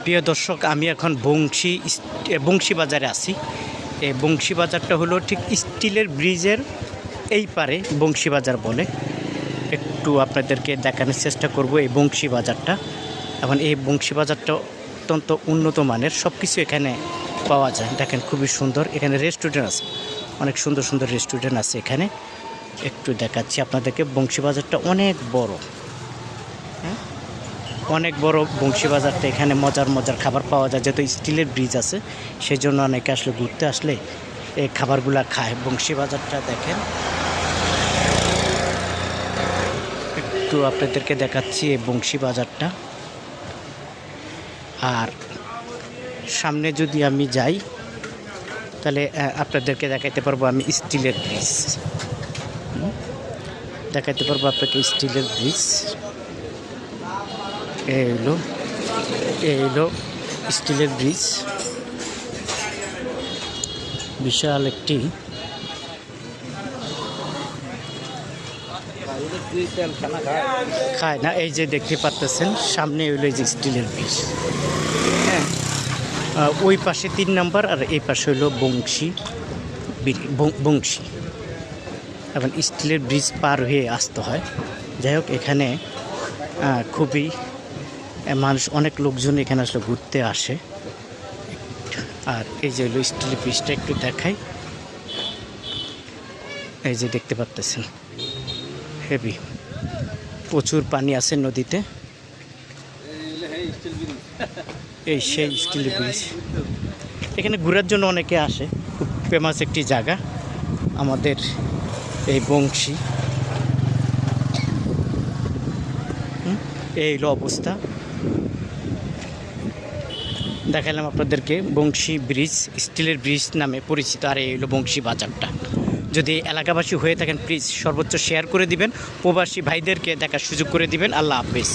প্রিয় দর্শক, আমি এখন বংশী বাজারে আছি। এই বংশী বাজারটা হলো ঠিক স্টিলের ব্রিজের এই পারে বংশী বাজার বলে। একটু আপনাদেরকে দেখানোর চেষ্টা করব এই বংশী বাজারটা। এখন এই বংশী বাজারটা অত্যন্ত উন্নত মানের, সব কিছু এখানে পাওয়া যায়। দেখেন খুবই সুন্দর, এখানে রেস্টুরেন্ট আছে, অনেক সুন্দর সুন্দর রেস্টুরেন্ট আছে এখানে। একটু দেখাচ্ছি আপনাদেরকে। বংশী বাজারটা অনেক বড়, অনেক বড় বংশী বাজারটা। এখানে মজার মজার খাবার পাওয়া যায়, যেহেতু স্টিলের ব্রিজ আছে সেই জন্য অনেকে আসলে ঘুরতে আসলে এই খাবারগুলো খায়। বংশী বাজারটা দেখেন, একটু আপনাদেরকে দেখাচ্ছি এই বংশী বাজারটা। আর সামনে যদি আমি যাই তাহলে আপনাদেরকে দেখাইতে পারবো আমি স্টিলের ব্রিজ, দেখাইতে পারবো আপনাকে স্টিলের ব্রিজ। এই হলো স্টিলের ব্রিজ, বিশাল একটি। খায় না, এই যে দেখতে পাচ্ছেন সামনে হইলো এই যে স্টিলের ব্রিজ। হ্যাঁ, ওই পাশে 3 নাম্বার আর এই পাশে হইলো বংশী। এখন স্টিলের ব্রিজ পার হয়ে আসতে হয়। যাই হোক, এখানে খুবই মানুষ, অনেক লোকজন এখানে আসলে ঘুরতে আসে। আর এই যে হলো স্টিলের ব্রিজটা, একটু দেখাই। এই যে দেখতে পাচ্ছেন হেভি, প্রচুর পানি আছে নদীতে। এই সেই স্টিলের ব্রিজ, এখানে ঘোরার জন্য অনেকে আসে। খুব ফেমাস একটি জায়গা আমাদের এই বংশী। এই হলো অবস্থা, দেখালাম আপনাদেরকে। বংশী ব্রিজ স্টিলের ব্রিজ নামে পরিচিত। আর এই হলো বংশী বাজারটা। যদি এলাকাবাসী হয়ে থাকেন প্লিজ সর্বোচ্চ শেয়ার করে দিবেন, প্রবাসী ভাইদেরকে দেখার সুযোগ করে দিবেন। আল্লাহ হাফেজ।